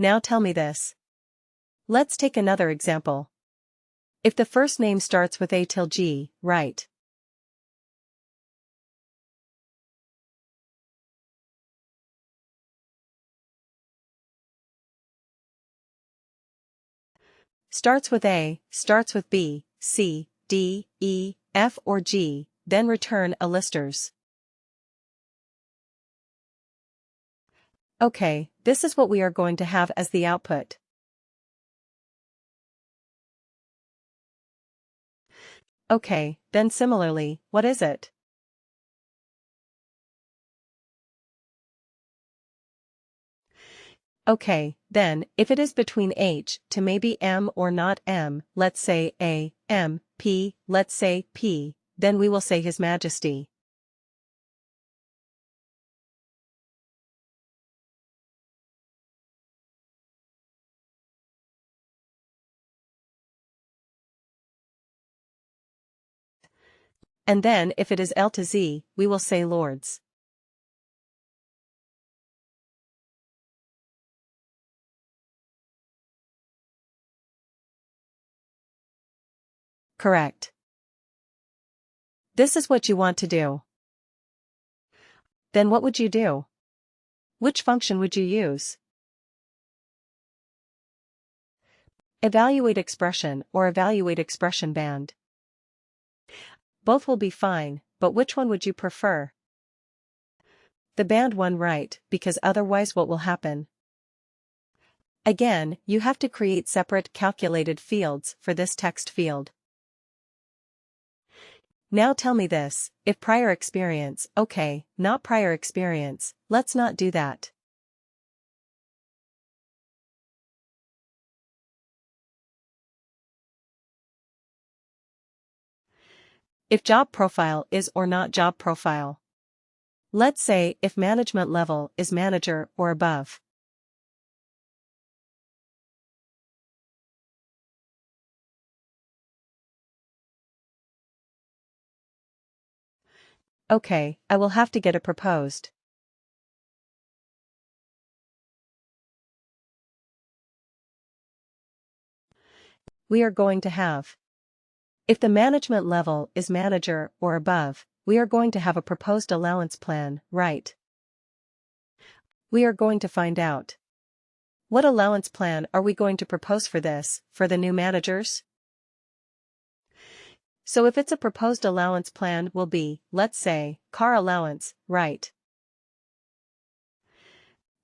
now tell me this. Let's take another example. If the first name starts with A till G, write starts with A, starts with B, C, D, E, F or G, then return a listers. Okay, this is what we are going to have as the output. Okay, then similarly, what is it? Okay, then, if it is between H to maybe M or not M, let's say A, M, P, let's say P, then we will say His Majesty. And then if it is L to Z, we will say Lords. Correct. This is what you want to do. Then what would you do? Which function would you use? Evaluate expression or evaluate expression band. Both will be fine, but which one would you prefer? The band one, right, because otherwise what will happen? Again, you have to create separate calculated fields for this text field. Now tell me this, if prior experience, okay, not prior experience, let's not do that. If job profile is or not job profile. Let's say if management level is manager or above. Okay, I will have to get it proposed. We are going to have. If the management level is manager or above, we are going to have a proposed allowance plan, right? We are going to find out. What allowance plan are we going to propose for this, for the new managers? So if it's a proposed allowance plan will be, let's say, car allowance, right?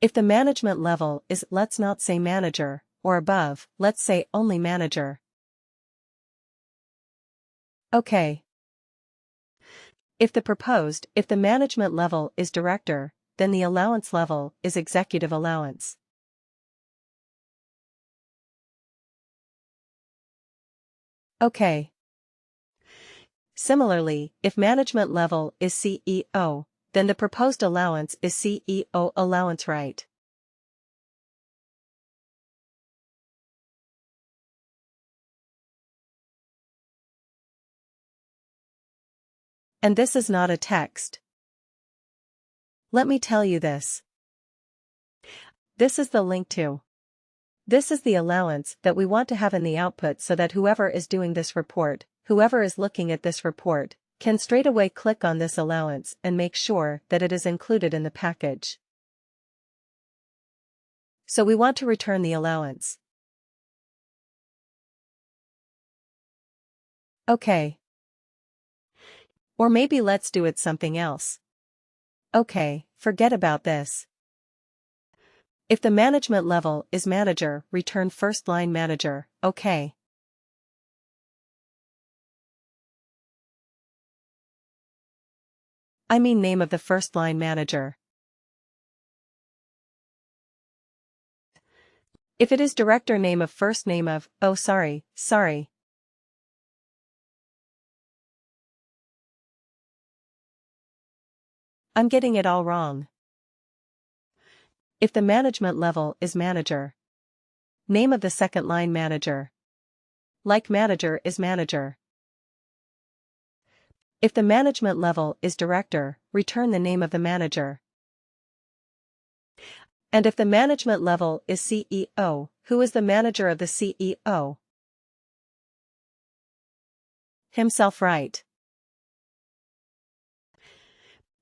If the management level is, let's not say manager, or above, let's say only manager. Okay. If the management level is director, then the allowance level is executive allowance. Okay. Similarly, if management level is CEO, then the proposed allowance is CEO allowance, right? And this is not a text. Let me tell you this. This is the link to. This is the allowance that we want to have in the output so that whoever is doing this report, whoever is looking at this report, can straight away click on this allowance and make sure that it is included in the package. So we want to return the allowance. Okay. Or maybe let's do it something else. Okay, forget about this. If the management level is manager, return first line manager, okay. I mean name of the first line manager. If it is director, name of first name of, oh sorry. I'm getting it all wrong. If the management level is manager. Name of the second line manager. Like manager is manager. If the management level is director, return the name of the manager. And if the management level is CEO, who is the manager of the CEO? Himself, right?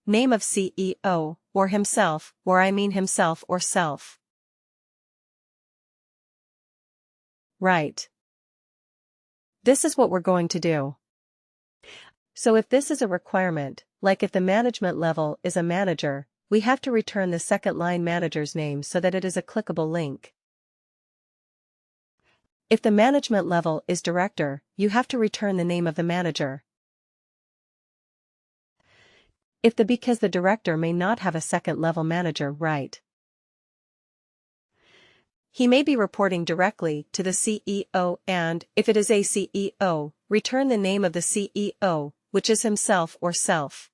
Name of CEO, or himself, or I mean himself or self. Right. This is what we're going to do. So if this is a requirement, like if the management level is a manager, we have to return the second line manager's name so that it is a clickable link. If the management level is director, you have to return the name of the manager. Because the director may not have a second level manager, right? He may be reporting directly to the CEO, and, if it is a CEO, return the name of the CEO, which is himself or self.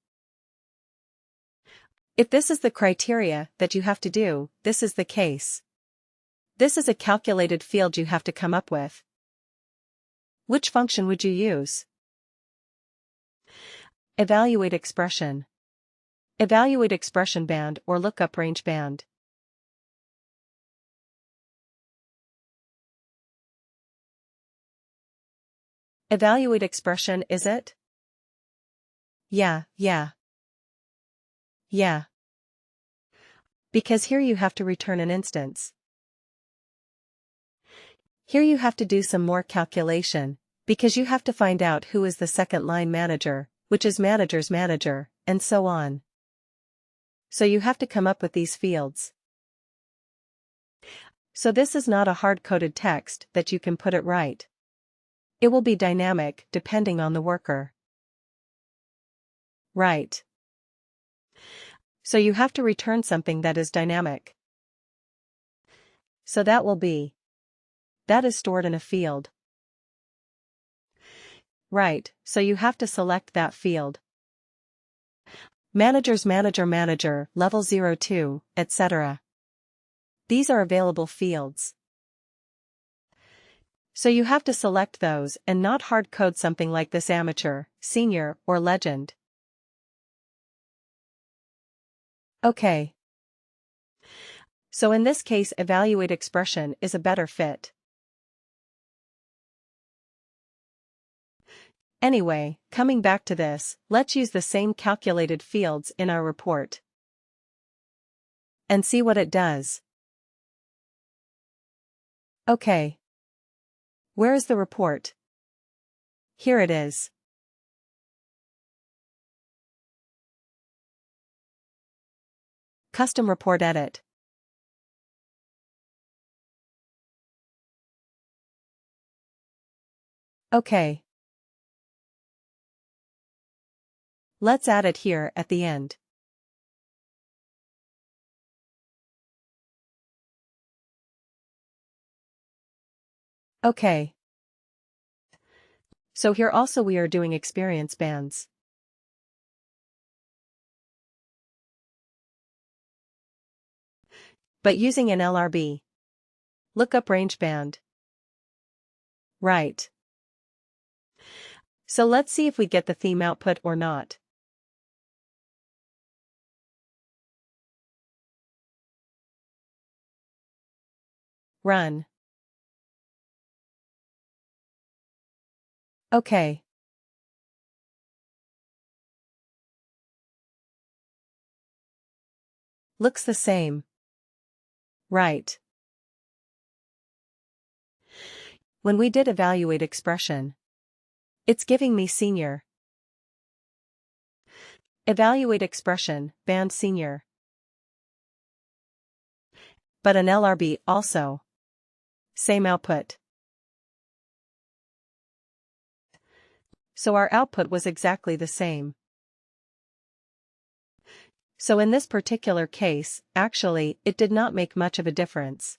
If this is the criteria that you have to do, this is the case. This is a calculated field you have to come up with. Which function would you use? Evaluate expression. Evaluate expression band or lookup range band. Evaluate expression, is it? Yeah. Because here you have to return an instance. Here you have to do some more calculation, because you have to find out who is the second line manager, which is manager's manager, and so on. So you have to come up with these fields. So this is not a hard-coded text that you can put it right. It will be dynamic depending on the worker. Right. So you have to return something that is dynamic. So that will be. That is stored in a field. Right, so you have to select that field. Managers manager, level 02, etc. These are available fields. So you have to select those and not hard code something like this: amateur, senior, or legend. Okay. So in this case, evaluate expression is a better fit. Anyway, coming back to this, let's use the same calculated fields in our report. And see what it does. Okay. Where is the report? Here it is. Custom report edit. Okay. Let's add it here at the end. Okay. So here also we are doing experience bands. But using an LRB. Lookup range band. Right. So let's see if we get the theme output or not. Run. Okay. Looks the same. Right. When we did evaluate expression, it's giving me senior. Evaluate expression, band senior. But an LRB also. Same output. So our output was exactly the same. So in this particular case, actually, it did not make much of a difference.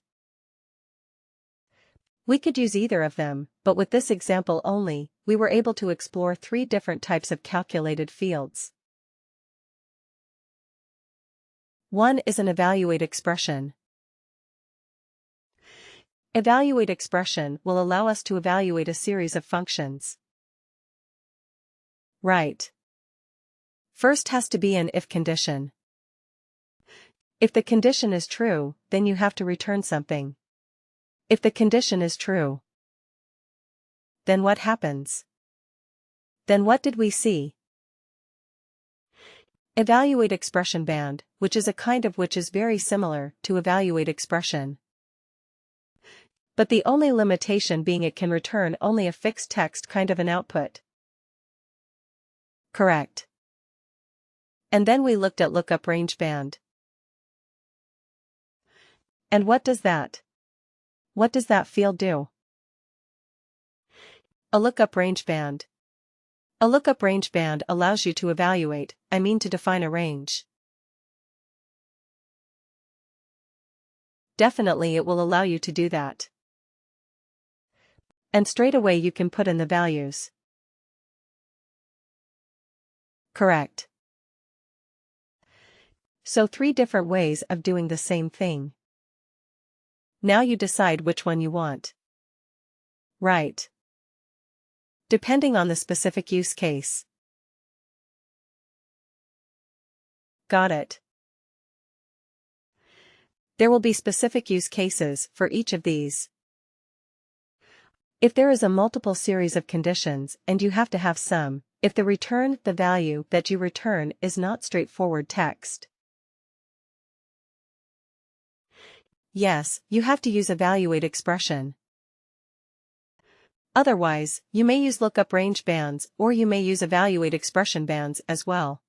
We could use either of them, but with this example only, we were able to explore 3 different types of calculated fields. One is an evaluate expression. Evaluate expression will allow us to evaluate a series of functions. Right. First has to be an if condition. If the condition is true, then you have to return something. If the condition is true, then what happens? Then what did we see? Evaluate expression band, which is a kind of which is very similar to evaluate expression. But the only limitation being it can return only a fixed text kind of an output. Correct. And then we looked at lookup range band. And what does that? What does that field do? A lookup range band. A lookup range band allows you to evaluate, to define a range. Definitely it will allow you to do that. And straight away you can put in the values. Correct. So 3 different ways of doing the same thing. Now you decide which one you want. Right. Depending on the specific use case. Got it. There will be specific use cases for each of these. If there is a multiple series of conditions and you have to have some, if the value that you return is not straightforward text. Yes, you have to use evaluate expression. Otherwise, you may use lookup range bands or you may use evaluate expression bands as well.